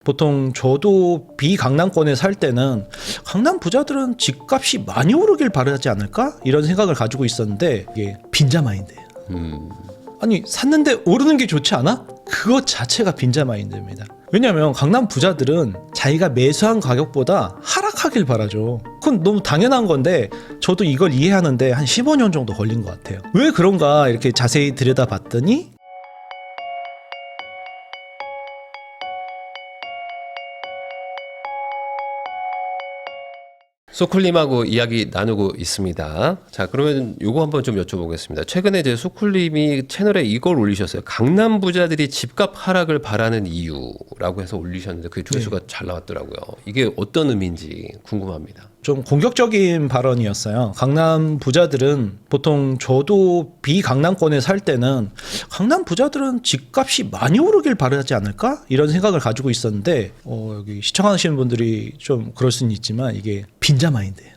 보통 저도 비강남권에 살 때는 강남 부자들은 집값이 많이 오르길 바라지 않을까? 이런 생각을 가지고 있었는데 이게 빈자 마인드예요. 아니 샀는데 오르는 게 좋지 않아? 그것 자체가 빈자 마인드입니다. 왜냐하면 강남 부자들은 자기가 매수한 가격보다 하락하길 바라죠. 그건 너무 당연한 건데 저도 이걸 이해하는데 한 15년 정도 걸린 것 같아요. 왜 그런가 이렇게 자세히 들여다봤더니 소쿨님하고 이야기 나누고 있습니다. 자, 그러면 요거 한번 좀 여쭤보겠습니다. 최근에 이제 소쿨님이 채널에 이걸 올리셨어요. 강남 부자들이 집값 하락을 바라는 이유라고 해서 올리셨는데 그게 조회수가 잘 나왔더라고요. 이게 어떤 의미인지 궁금합니다. 좀 공격적인 발언이었어요. 강남 부자들은 보통 저도 비강남권에 살 때는 강남 부자들은 집값이 많이 오르길 바라지 않을까? 이런 생각을 가지고 있었는데 여기 시청하시는 분들이 좀 그럴 수는 있지만 이게 빈자 마인드예요.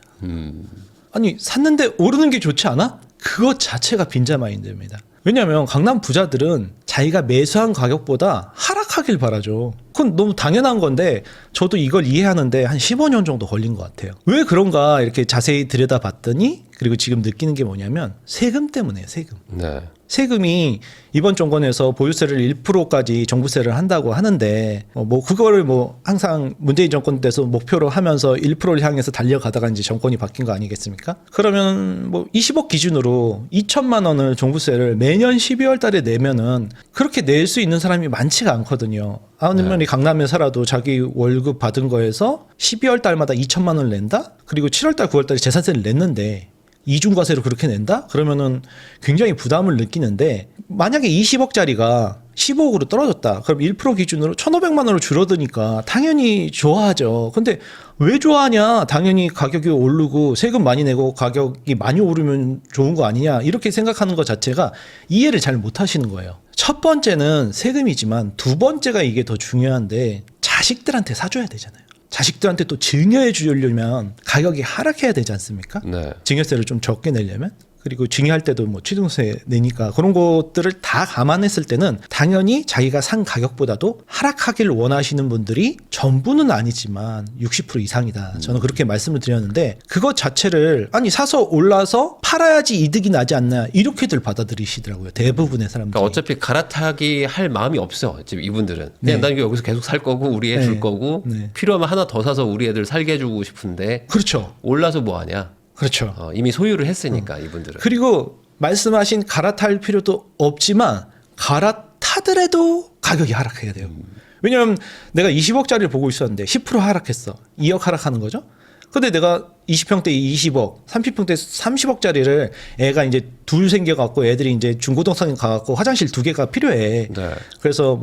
아니 샀는데 오르는 게 좋지 않아? 그것 자체가 빈자 마인드입니다. 왜냐하면 강남 부자들은 자기가 매수한 가격보다 하락하길 바라죠. 그건 너무 당연한 건데 저도 이걸 이해하는데 한 15년 정도 걸린 것 같아요. 왜 그런가 이렇게 자세히 들여다봤더니 그리고 지금 느끼는 게 뭐냐면 세금 때문에요. 세금. 네. 세금이 이번 정권에서 보유세를 1%까지 종부세를 한다고 하는데 그거를 항상 문재인 정권 때서 목표로 하면서 1%를 향해서 달려가다가 이제 정권이 바뀐 거 아니겠습니까? 그러면 20억 기준으로 2천만 원을 종부세를 매년 12월 달에 내면은 그렇게 낼 수 있는 사람이 많지가 않거든요. 아무리 강남에 살아도 자기 월급 받은 거에서 12월 달마다 2천만 원을 낸다? 그리고 7월 달, 9월 달에 재산세를 냈는데 이중과세로 그렇게 낸다? 그러면은 굉장히 부담을 느끼는데 만약에 20억짜리가 15억으로 떨어졌다. 그럼 1% 기준으로 1,500만 원으로 줄어드니까 당연히 좋아하죠. 근데 왜 좋아하냐? 당연히 가격이 오르고 세금 많이 내고 가격이 많이 오르면 좋은 거 아니냐? 이렇게 생각하는 것 자체가 이해를 잘 못 하시는 거예요. 첫 번째는 세금이지만 두 번째가 이게 더 중요한데 자식들한테 사줘야 되잖아요. 자식들한테 또 증여해 주려면 가격이 하락해야 되지 않습니까? 네. 증여세를 좀 적게 내려면. 그리고 증여할 때도 취등세 내니까 그런 것들을 다 감안했을 때는 당연히 자기가 산 가격보다도 하락하길 원하시는 분들이 전부는 아니지만 60% 이상이다. 저는 그렇게 말씀을 드렸는데 그것 자체를 아니 사서 올라서 팔아야지 이득이 나지 않나 이렇게들 받아들이시더라고요. 대부분의 사람들이. 그러니까 어차피 갈아타기 할 마음이 없어. 지금 이분들은. 그냥 난 여기서 계속 살 거고 우리 애 줄 거고 필요하면 하나 더 사서 우리 애들 살게 해주고 싶은데 그렇죠. 올라서 뭐 하냐. 그렇죠. 이미 소유를 했으니까 이분들은. 그리고 말씀하신 갈아탈 필요도 없지만 갈아타더라도 가격이 하락해야 돼요. 왜냐하면 내가 20억짜리를 보고 있었는데 10% 하락했어. 2억 하락하는 거죠. 근데 내가 20평대 20억, 30평대 30억짜리를 애가 이제 둘 생겨갖고 애들이 이제 중고등학생 가갖고 화장실 2개가 필요해. 네. 그래서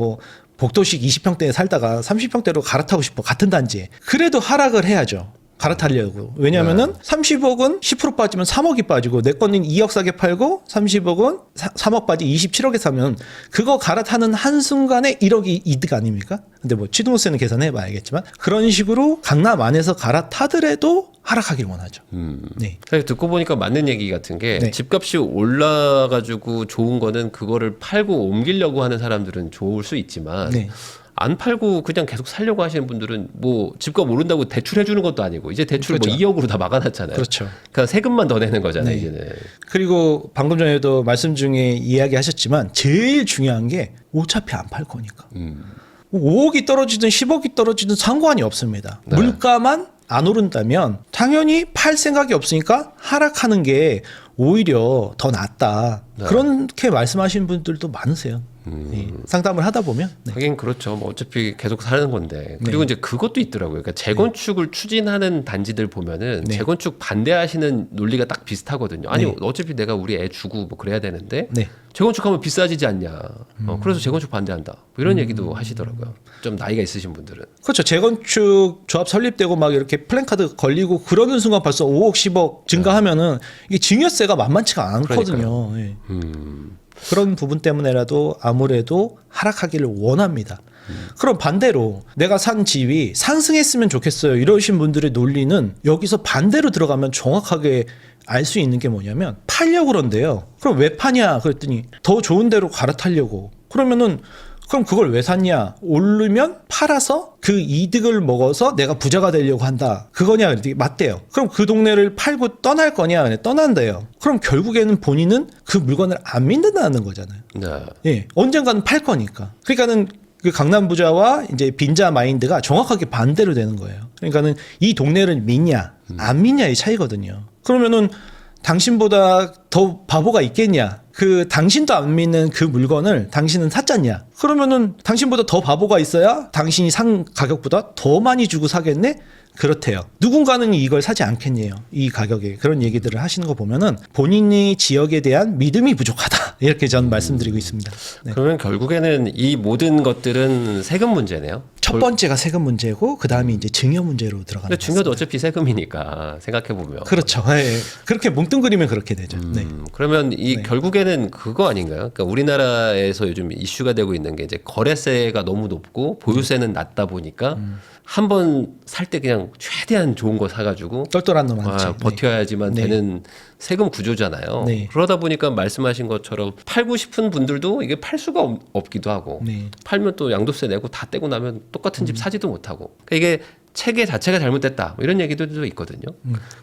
복도식 20평대에 살다가 30평대로 갈아타고 싶어. 같은 단지에. 그래도 하락을 해야죠. 갈아타려고. 왜냐면은 30억은 10% 빠지면 3억이 빠지고 내 거는 2억 싸게 팔고 30억은 3억 빠지 27억에 사면 그거 갈아타는 한순간에 1억이 이득 아닙니까? 근데 취등록세는 계산해 봐야겠지만 그런 식으로 강남 안에서 갈아타더라도 하락하길 원하죠. 네. 사실 듣고 보니까 맞는 얘기 같은 게 집값이 올라가지고 좋은 거는 그거를 팔고 옮기려고 하는 사람들은 좋을 수 있지만 안 팔고 그냥 계속 살려고 하시는 분들은 집값 오른다고 대출해 주는 것도 아니고 이제 대출 그렇죠. 2억으로 다 막아놨잖아요. 그렇죠. 그러니까 세금만 더 내는 거잖아요. 이제는. 그리고 방금 전에도 말씀 중에 이야기하셨지만 제일 중요한 게 어차피 안 팔 거니까. 5억이 떨어지든 10억이 떨어지든 상관이 없습니다. 물가만 안 오른다면 당연히 팔 생각이 없으니까 하락하는 게 오히려 더 낫다. 그렇게 말씀하시는 분들도 많으세요. 상담을 하다 보면. 하긴 그렇죠. 어차피 계속 사는 건데. 그리고 이제 그것도 있더라고요. 그러니까 재건축을 추진하는 단지들 보면은 재건축 반대하시는 논리가 딱 비슷하거든요. 아니 어차피 내가 우리 애 주고 그래야 되는데 재건축하면 비싸지지 않냐. 그래서 재건축 반대한다. 이런 얘기도 하시더라고요. 좀 나이가 있으신 분들은. 그렇죠. 재건축 조합 설립되고 막 이렇게 플랜카드 걸리고 그러는 순간 벌써 5억 10억 증가하면은 이게 증여세가 만만치가 않거든요. 그런 부분 때문에라도 아무래도 하락하기를 원합니다. 그럼 반대로 내가 산 집이 상승했으면 좋겠어요. 이러신 분들의 논리는 여기서 반대로 들어가면 정확하게 알 수 있는 게 뭐냐면 팔려고 그런데요. 그럼 왜 파냐 그랬더니 더 좋은 데로 갈아타려고. 그러면은 그럼 그걸 왜 샀냐? 오르면 팔아서 그 이득을 먹어서 내가 부자가 되려고 한다. 그거냐? 그랬더니 맞대요. 그럼 그 동네를 팔고 떠날 거냐? 그래, 떠난대요. 그럼 결국에는 본인은 그 물건을 안 믿는다는 거잖아요. 네. 예, 언젠가는 팔 거니까. 그러니까는 그 강남 부자와 이제 빈자 마인드가 정확하게 반대로 되는 거예요. 그러니까는 이 동네를 믿냐, 안 믿냐의 차이거든요. 그러면은 당신보다 더 바보가 있겠냐? 그 당신도 안 믿는 그 물건을 당신은 샀잖냐? 그러면은 당신보다 더 바보가 있어야 당신이 산 가격보다 더 많이 주고 사겠네? 그렇대요. 누군가는 이걸 사지 않겠네요. 이 가격에. 그런 얘기들을 하시는 거 보면은 본인이 지역에 대한 믿음이 부족하다. 이렇게 전 말씀드리고 있습니다. 네. 그러면 결국에는 이 모든 것들은 세금 문제네요. 첫 번째가 세금 문제고 그 다음이 이제 증여 문제로 들어가는 근데 증여도 어차피 세금이니까 생각해 보면. 그렇죠. 예. 그렇게 뭉뚱그리면 그렇게 되죠. 네. 그러면 이 결국에는 그거 아닌가요? 그러니까 우리나라에서 요즘 이슈가 되고 있는 게 이제 거래세가 너무 높고 보유세는 낮다 보니까 한 번 살 때 그냥 최대한 좋은 거 사가지고 똘똘한 놈 많죠. 버텨야지만 네. 되는 세금 구조잖아요. 네. 그러다 보니까 말씀하신 것처럼 팔고 싶은 분들도 이게 팔 수가 없기도 하고 네. 팔면 또 양도세 내고 다 떼고 나면 똑같은 집 사지도 못하고 그러니까 이게 체계 자체가 잘못됐다 뭐 이런 얘기들도 있거든요.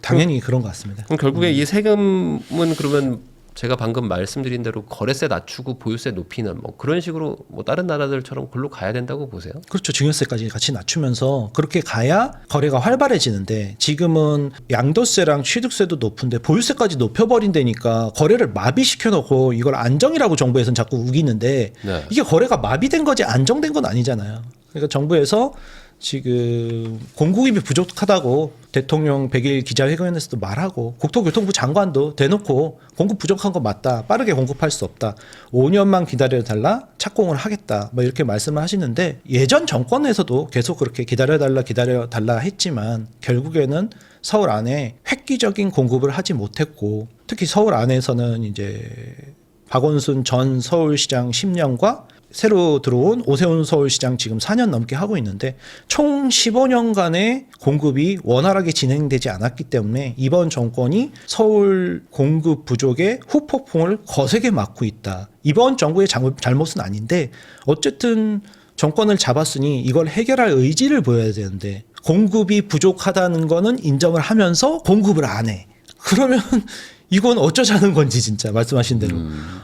당연히 그런 것 같습니다. 그럼 결국에 이 세금은 그러면 제가 방금 말씀드린 대로 거래세 낮추고 보유세 높이는 뭐 그런 식으로 뭐 다른 나라들처럼 글로 가야 된다고 보세요? 그렇죠. 증여세까지 같이 낮추면서 그렇게 가야 거래가 활발해지는데 지금은 양도세랑 취득세도 높은데 보유세까지 높여버린다니까 거래를 마비시켜놓고 이걸 안정이라고 정부에서는 자꾸 우기는데 네. 이게 거래가 마비된 거지 안정된 건 아니잖아요. 그러니까 정부에서 지금 공급이 부족하다고 대통령 100일 기자회견에서도 말하고 국토교통부 장관도 대놓고 공급 부족한 거 맞다. 빠르게 공급할 수 없다. 5년만 기다려달라. 착공을 하겠다. 뭐 이렇게 말씀을 하시는데 예전 정권에서도 계속 그렇게 기다려달라 했지만 결국에는 서울 안에 획기적인 공급을 하지 못했고 특히 서울 안에서는 이제 박원순 전 서울시장 10년과 새로 들어온 오세훈 서울시장 지금 4년 넘게 하고 있는데 총 15년간의 공급이 원활하게 진행되지 않았기 때문에 이번 정권이 서울 공급 부족의 후폭풍을 거세게 맞고 있다. 이번 정부의 잘못은 아닌데 어쨌든 정권을 잡았으니 이걸 해결할 의지를 보여야 되는데 공급이 부족하다는 거는 인정을 하면서 공급을 안 해. 그러면 이건 어쩌자는 건지 진짜 말씀하신 대로.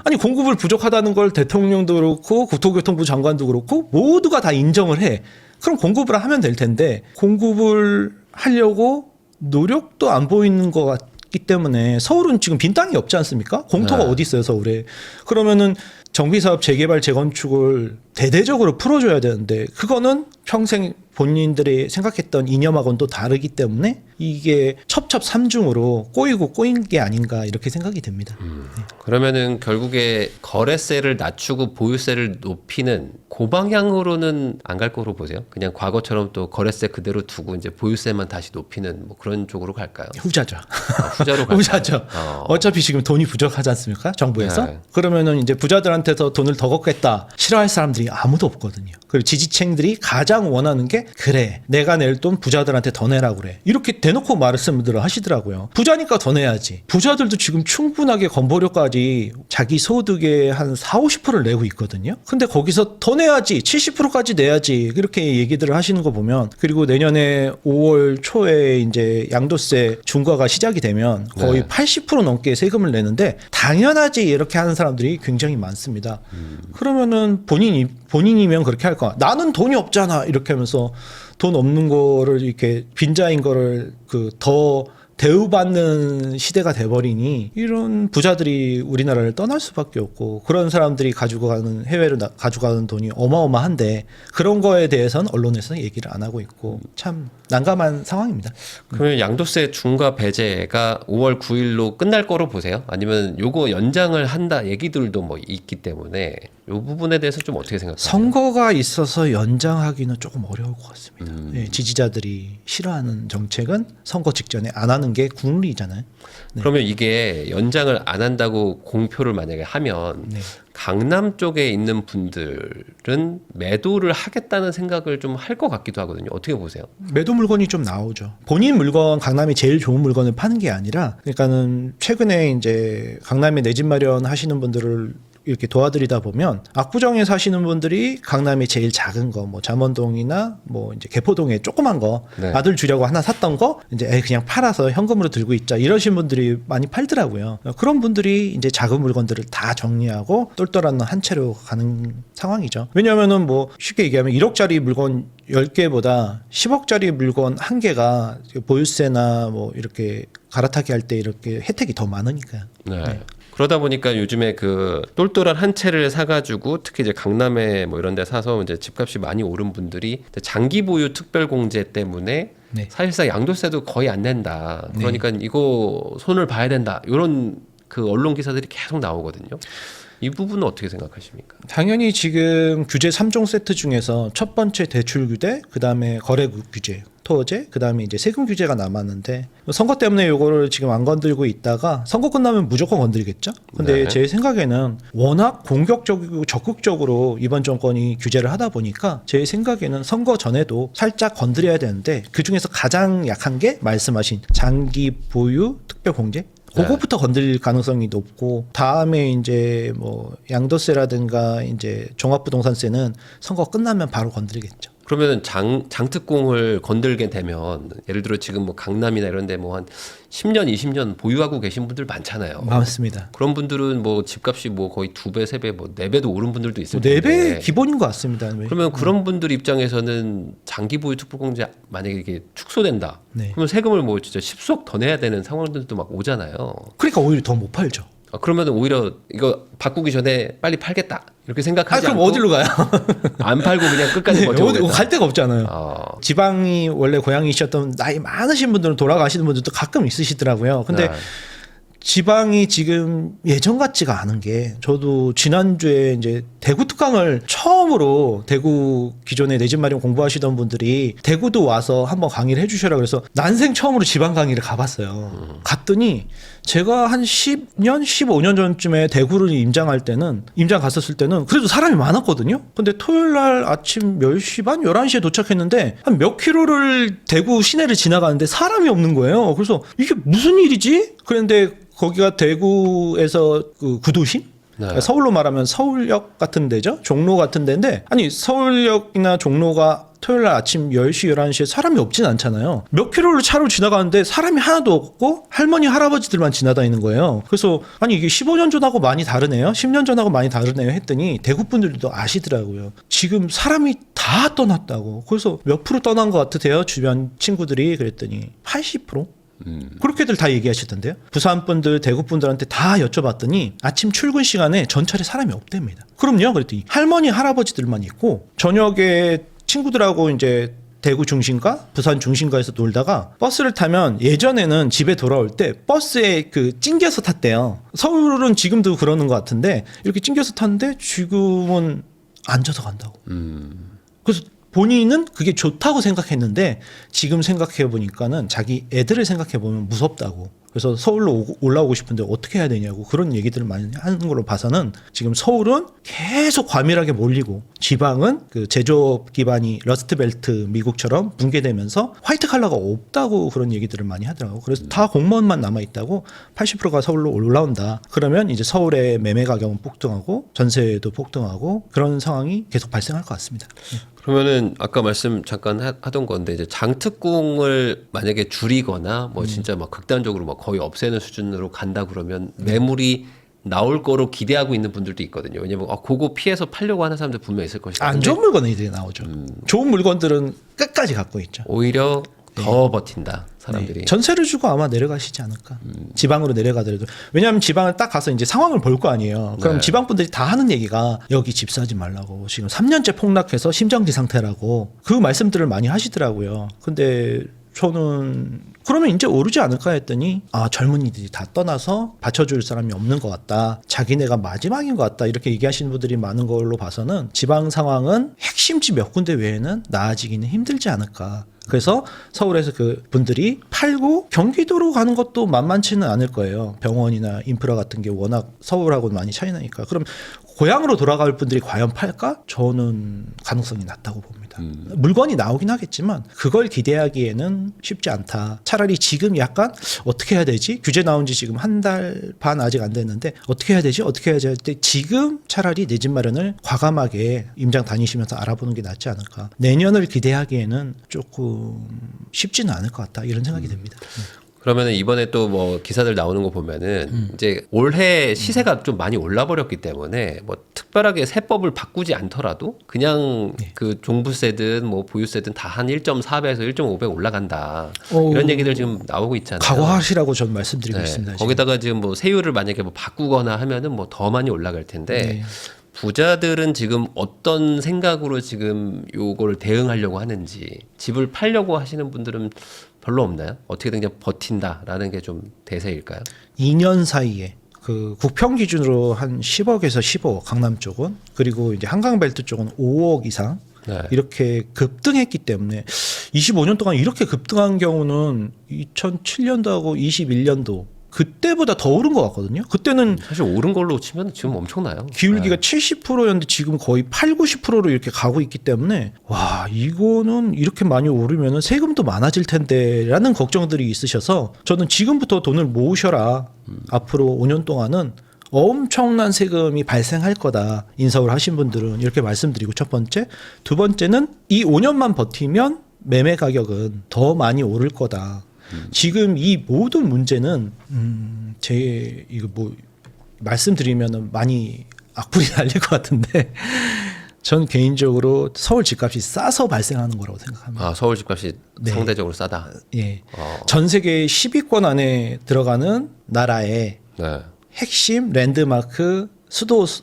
아니 공급을 부족하다는 걸 대통령도 그렇고 국토교통부 장관도 그렇고 모두가 다 인정을 해. 그럼 공급을 하면 될 텐데 공급을 하려고 노력도 안 보이는 것 같기 때문에 서울은 지금 빈 땅이 없지 않습니까? 공터가 어디 있어요 서울에. 그러면은 정비사업 재개발 재건축을 대대적으로 풀어줘야 되는데 그거는 평생 본인들이 생각했던 이념하고는 또 다르기 때문에 이게 첩첩삼중으로 꼬인 게 아닌가 이렇게 생각이 듭니다. 그러면은 결국에 거래세를 낮추고 보유세를 높이는 그 방향으로는 안 갈 거로 보세요? 그냥 과거처럼 또 거래세 그대로 두고 이제 보유세만 다시 높이는 뭐 그런 쪽으로 갈까요? 후자죠. 후자로 갈까요? 후자죠. 어차피 지금 돈이 부족하지 않습니까? 정부에서. 네. 그러면은 이제 부자들한테서 돈을 더 걷겠다. 싫어할 사람들이 아무도 없거든요. 그리고 지지층들이 가장 원하는 게 그래. 내가 낼 돈 부자들한테 더 내라고 그래. 이렇게 대놓고 말씀을 하시더라고요. 부자니까 더 내야지. 부자들도 지금 충분하게 건보료까지 자기 소득의 한 40-50%를 내고 있거든요. 근데 거기서 더 내야지. 70%까지 내야지. 이렇게 얘기들을 하시는 거 보면 그리고 내년에 5월 초에 이제 양도세 중과가 시작이 되면 거의 80% 넘게 세금을 내는데 당연하지 이렇게 하는 사람들이 굉장히 많습니다. 그러면은 본인이면 그렇게 할 거야. 나는 돈이 없잖아. 이렇게 하면서 돈 없는 거를 이렇게 빈자인 거를 더 대우받는 시대가 돼버리니 이런 부자들이 우리나라를 떠날 수밖에 없고 그런 사람들이 가지고 가는 해외로 가져가는 돈이 어마어마한데 그런 거에 대해서는 언론에서는 얘기를 안 하고 있고 참 난감한 상황입니다. 그러면 양도세 중과 배제가 5월 9일로 끝날 거로 보세요? 아니면 요거 연장을 한다 얘기들도 뭐 있기 때문에 요 부분에 대해서 좀 어떻게 생각하세요? 선거가 있어서 연장하기는 조금 어려울 것 같습니다. 네, 지지자들이 싫어하는 정책은 선거 직전에 안 하는 게 국룰이잖아요. 네. 그러면 이게 연장을 안 한다고 공표를 만약에 하면 네. 강남 쪽에 있는 분들은 매도를 하겠다는 생각을 좀 할 것 같기도 하거든요. 어떻게 보세요? 매도 물건이 좀 나오죠. 본인 물건 강남이 제일 좋은 물건을 파는 게 아니라 그러니까는 최근에 이제 강남에 내 집 마련 하시는 분들을 이렇게 도와드리다 보면 압구정에 사시는 분들이 강남이 제일 작은 거, 뭐 잠원동이나 뭐 이제 개포동에 조그만 거 네. 아들 주려고 하나 샀던 거 이제 그냥 팔아서 현금으로 들고 있자 이러신 분들이 많이 팔더라고요. 그런 분들이 이제 작은 물건들을 다 정리하고 똘똘한 한 채로 가는 상황이죠. 왜냐하면은 뭐 쉽게 얘기하면 1억짜리 물건 10개보다 10억짜리 물건 1개가 보유세나 뭐 이렇게 갈아타기 할 때 이렇게 혜택이 더 많으니까요. 네. 그러다 보니까 요즘에 그 똘똘한 한 채를 사가지고 특히 이제 강남에 뭐 이런 데 사서 이제 집값이 많이 오른 분들이 장기 보유 특별 공제 때문에 네. 사실상 양도세도 거의 안 낸다. 그러니까 이거 손을 봐야 된다. 이런 그 언론 기사들이 계속 나오거든요. 이 부분은 어떻게 생각하십니까? 당연히 지금 규제 3종 세트 중에서 첫 번째 대출 규제, 그다음에 거래 규제, 토어제, 그다음에 이제 세금 규제가 남았는데 선거 때문에 요거를 지금 안 건들고 있다가 선거 끝나면 무조건 건들겠죠. 근데 네. 제 생각에는 워낙 공격적이고 적극적으로 이번 정권이 규제를 하다 보니까 제 생각에는 선거 전에도 살짝 건드려야 되는데 그중에서 가장 약한 게 말씀하신 장기 보유 특별 공제 그거부터 건들 가능성이 높고 다음에 이제 뭐 양도세라든가 이제 종합부동산세는 선거 끝나면 바로 건드리겠죠. 그러면은 장특공을 건들게 되면 예를 들어 지금 뭐 강남이나 이런 데 뭐 한 10년, 20년 보유하고 계신 분들 많잖아요. 맞습니다. 그런 분들은 뭐 집값이 뭐 거의 2배, 3배, 뭐 4배도 오른 분들도 있을 4배 텐데. 기본인 것 같습니다. 그러면 그런 분들 입장에서는 장기 보유 특별공제 만약에 이게 축소된다. 네. 그러면 세금을 뭐 진짜 10수억 더 내야 되는 상황들도 막 오잖아요. 그러니까 오히려 더 못 팔죠. 그러면 오히려 이거 바꾸기 전에 빨리 팔겠다. 이렇게 생각하지 그럼 않고 어디로 가요? 안 팔고 그냥 끝까지 네, 버텨보겠다. 갈 데가 없잖아요. 아, 지방이 원래 고향이셨던 나이 많으신 분들은 돌아가시는 분들도 가끔 있으시더라고요. 근데 네. 지방이 지금 예전 같지가 않은 게 저도 지난주에 이제 대구 특강을 처음으로 대구 기존에 내 집 마련 공부하시던 분들이 대구도 와서 한번 강의를 해주셔라 그래서 난생 처음으로 지방 강의를 가봤어요. 갔더니 제가 한 10년, 15년 전쯤에 대구를 임장 갔었을 때는 그래도 사람이 많았거든요. 근데 토요일 날 아침 10시 반, 11시에 도착했는데 한 몇 킬로를 대구 시내를 지나가는데 사람이 없는 거예요. 그래서 이게 무슨 일이지? 그런데 거기가 대구에서 그 구도심? 네. 그러니까 서울로 말하면 서울역 같은 데죠. 종로 같은 데인데 아니 서울역이나 종로가 토요일 날 아침 10시, 11시에 사람이 없진 않잖아요. 몇 킬로를 차로 지나가는데 사람이 하나도 없고 할머니, 할아버지들만 지나다니는 거예요. 그래서 아니 이게 15년 전하고 많이 다르네요. 10년 전하고 많이 다르네요 했더니 대구 분들도 아시더라고요. 지금 사람이 다 떠났다고. 그래서 몇 프로 떠난 것 같으세요? 주변 친구들이 그랬더니 80%? 그렇게들 다 얘기하시던데요. 부산 분들, 대구 분들한테 다 여쭤봤더니 아침 출근 시간에 전철에 사람이 없답니다. 그럼요? 그랬더니 할머니, 할아버지들만 있고 저녁에 친구들하고 이제 대구 중심가, 부산 중심가에서 놀다가 버스를 타면 예전에는 집에 돌아올 때 버스에 그 찡겨서 탔대요. 서울은 지금도 그러는 것 같은데 이렇게 찡겨서 탔는데 지금은 앉아서 간다고. 그래서 본인은 그게 좋다고 생각했는데 지금 생각해 보니까는 자기 애들을 생각해 보면 무섭다고. 그래서 서울로 올라오고 싶은데 어떻게 해야 되냐고 그런 얘기들을 많이 하는 걸로 봐서는 지금 서울은 계속 과밀하게 몰리고 지방은 그 제조업 기반이 러스트벨트 미국처럼 붕괴되면서 화이트 칼라가 없다고 그런 얘기들을 많이 하더라고요. 그래서 다 공무원만 남아있다고 80%가 서울로 올라온다. 그러면 이제 서울의 매매 가격은 폭등하고 전세도 폭등하고 그런 상황이 계속 발생할 것 같습니다. 그러면은 아까 말씀 잠깐 하던 건데 이제 장특공을 만약에 줄이거나 뭐 진짜 막 극단적으로 막 거의 없애는 수준으로 간다 그러면 매물이 나올 거로 기대하고 있는 분들도 있거든요. 왜냐면 그거 피해서 팔려고 하는 사람들 분명 있을 것이다. 안 좋은 물건들이 나오죠. 좋은 물건들은 끝까지 갖고 있죠. 오히려 더 버틴다 사람들이. 네. 전세를 주고 아마 내려가시지 않을까. 지방으로 내려가더라도. 왜냐하면 지방을 딱 가서 이제 상황을 볼 거 아니에요. 그럼 네. 지방 분들이 다 하는 얘기가 여기 집 사지 말라고. 지금 3년째 폭락해서 심정지 상태라고. 그 말씀들을 많이 하시더라고요. 근데 저는 그러면 이제 오르지 않을까 했더니 젊은이들이 다 떠나서 받쳐줄 사람이 없는 것 같다. 자기네가 마지막인 것 같다. 이렇게 얘기하시는 분들이 많은 걸로 봐서는 지방 상황은 핵심지 몇 군데 외에는 나아지기는 힘들지 않을까. 그래서 서울에서 그 분들이 팔고 경기도로 가는 것도 만만치는 않을 거예요. 병원이나 인프라 같은 게 워낙 서울하고 많이 차이 나니까. 그럼 고향으로 돌아갈 분들이 과연 팔까? 저는 가능성이 낮다고 봅니다. 물건이 나오긴 하겠지만 그걸 기대하기에는 쉽지 않다. 차라리 지금 약간 어떻게 해야 되지? 규제 나온 지 지금 한 달 반 아직 안 됐는데 어떻게 해야 되지? 어떻게 해야 되지? 지금 차라리 내 집 마련을 과감하게 임장 다니시면서 알아보는 게 낫지 않을까. 내년을 기대하기에는 조금 쉽지는 않을 것 같다. 이런 생각이 듭니다. 그러면은 이번에 또 뭐 기사들 나오는 거 보면은 이제 올해 시세가 좀 많이 올라 버렸기 때문에 뭐 특별하게 세법을 바꾸지 않더라도 그냥 그 종부세든 뭐 보유세든 다 한 1.4배에서 1.5배 올라간다. 이런 얘기들 지금 나오고 있잖아요. 각오하시라고 저는 말씀드리고 네. 있습니다. 거기다가 지금 뭐 세율을 만약에 뭐 바꾸거나 하면은 뭐 더 많이 올라갈 텐데 부자들은 지금 어떤 생각으로 지금 요거를 대응하려고 하는지 집을 팔려고 하시는 분들은 별로 없나요? 어떻게든 그냥 버틴다라는 게 좀 대세일까요? 2년 사이에 그 국평 기준으로 한 10억에서 15억 강남 쪽은 그리고 이제 한강벨트 쪽은 5억 이상 네. 이렇게 급등했기 때문에 25년 동안 이렇게 급등한 경우는 2007년도하고 21년도 그때보다 더 오른 것 같거든요. 그때는 사실 오른 걸로 치면 지금 엄청나요. 기울기가 70%였는데 지금 거의 8, 90%로 이렇게 가고 있기 때문에 와 이거는 이렇게 많이 오르면 세금도 많아질 텐데라는 걱정들이 있으셔서 저는 지금부터 돈을 모으셔라. 앞으로 5년 동안은 엄청난 세금이 발생할 거다. 인서울 하신 분들은 이렇게 말씀드리고 첫 번째. 두 번째는 이 5년만 버티면 매매 가격은 더 많이 오를 거다. 지금 이 모든 문제는 제 이거 뭐 말씀드리면은 많이 악플이 날릴 것 같은데 전 개인적으로 서울 집값이 싸서 발생하는 거라고 생각합니다. 아, 서울 집값이 네. 상대적으로 싸다. 예. 전 세계 10위권 안에 들어가는 나라의 네. 핵심 랜드마크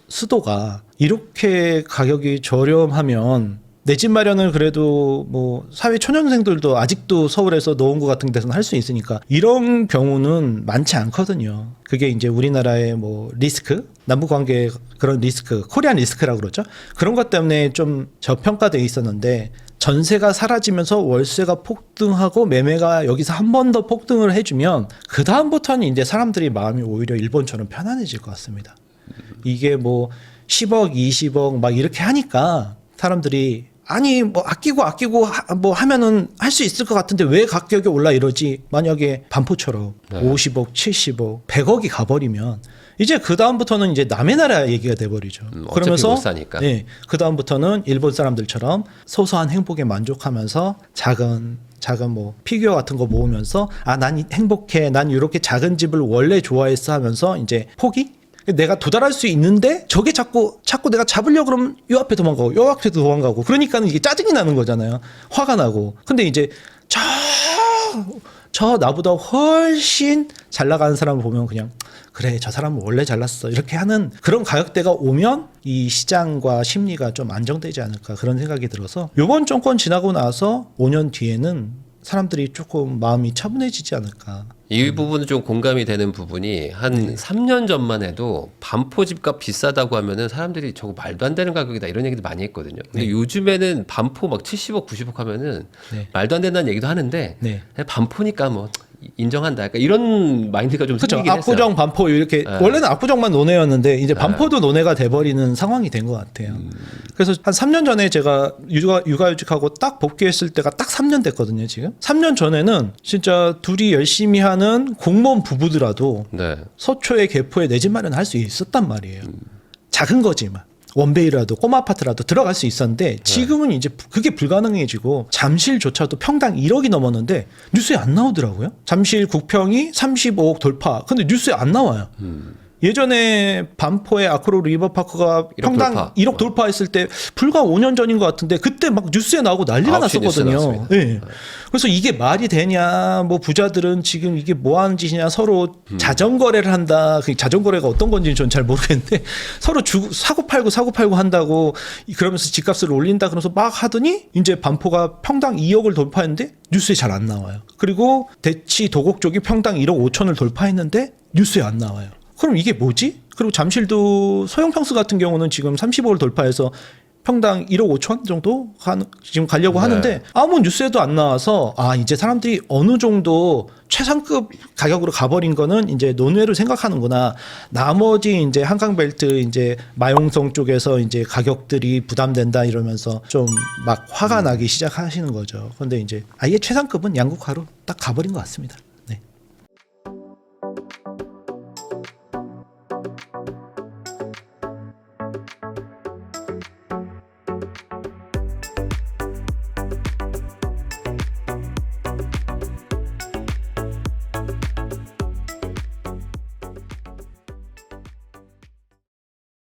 수도가 이렇게 가격이 저렴하면 내 집 마련을 그래도 뭐 사회 초년생들도 아직도 서울에서 노원구 같은 데서는 할 수 있으니까 이런 경우는 많지 않거든요. 그게 이제 우리나라의 뭐 리스크, 남북 관계 그런 리스크, 코리안 리스크라고 그러죠. 그런 것 때문에 좀 저평가돼 있었는데 전세가 사라지면서 월세가 폭등하고 매매가 여기서 한 번 더 폭등을 해주면 그 다음부터는 이제 사람들이 마음이 오히려 일본처럼 편안해질 것 같습니다. 이게 뭐 10억, 20억 막 이렇게 하니까 사람들이 아니 뭐 아끼고 뭐 하면은 할 수 있을 것 같은데 왜 가격이 올라 이러지. 만약에 반포처럼 50억, 70억, 100억이 가버리면 이제 그 다음부터는 이제 남의 나라 얘기가 돼버리죠. 그러면서 못 사니까. 네, 그 다음부터는 일본 사람들처럼 소소한 행복에 만족하면서 작은 뭐 피규어 같은 거 모으면서 아 난 행복해, 난 이렇게 작은 집을 원래 좋아했어 하면서 이제 포기. 내가 도달할 수 있는데 저게 자꾸 내가 잡으려고 그러면 요 앞에 도망가고 요 앞에 도망가고 그러니까는 이게 짜증이 나는 거잖아요. 화가 나고. 근데 이제 저 나보다 훨씬 잘 나가는 사람을 보면 그냥 그래 저 사람은 원래 잘났어 이렇게 하는 그런 가격대가 오면 이 시장과 심리가 좀 안정되지 않을까 그런 생각이 들어서 이번 정권 지나고 나서 5년 뒤에는 사람들이 조금 마음이 차분해지지 않을까. 이 부분은 좀 공감이 되는 부분이 한 3년 전만 해도 반포 집값 비싸다고 하면은 사람들이 저거 말도 안 되는 가격이다 이런 얘기도 많이 했거든요. 근데 요즘에는 반포 막 70억, 90억 하면은 말도 안 된다는 얘기도 하는데 그냥 반포니까 뭐 인정한다. 약간 이런 마인드가 좀 그렇죠. 생기긴 했어요. 압구정, 반포 이렇게 원래는 압구정만 논해였는데 이제 반포도 논해가 돼버리는 상황이 된 것 같아요. 그래서 한 3년 전에 제가 육아휴직하고 딱 복귀했을 때가 딱 3년 됐거든요. 지금 3년 전에는 진짜 둘이 열심히 하는 공무원 부부더라도 서초에 개포에 내 집 마련할 수 있었단 말이에요. 작은 거지만. 원베이라도 꼬마 아파트라도 들어갈 수 있었는데 지금은 이제 그게 불가능해지고 잠실조차도 평당 1억이 넘었는데 뉴스에 안 나오더라고요. 잠실 국평이 35억 돌파. 근데 뉴스에 안 나와요. 예전에 반포의 아크로 리버파크가 평당 돌파. 1억 돌파했을 때 불과 5년 전인 것 같은데 그때 막 뉴스에 나오고 난리가 났었거든요. 네. 그래서 이게 말이 되냐, 뭐 부자들은 지금 이게 뭐 하는 짓이냐, 서로 자전거래를 한다. 그 자전거래가 어떤 건지는 전 잘 모르겠는데 서로 사고 팔고 한다고 그러면서 집값을 올린다 그러면서 막 하더니 이제 반포가 평당 2억을 돌파했는데 뉴스에 잘 안 나와요. 그리고 대치 도곡 쪽이 평당 1억 5천을 돌파했는데 뉴스에 안 나와요. 그럼 이게 뭐지? 그리고 잠실도 소형 평수 같은 경우는 지금 35를 돌파해서 평당 1억 5천 정도 지금 가려고 네. 하는데 아무 뉴스에도 안 나와서 이제 사람들이 어느 정도 최상급 가격으로 가버린 거는 이제 논외로 생각하는구나. 나머지 이제 한강벨트 이제 마용성 쪽에서 이제 가격들이 부담된다 이러면서 좀 막 화가 나기 시작하시는 거죠. 근데 이제 아예 최상급은 양극화로 딱 가버린 것 같습니다.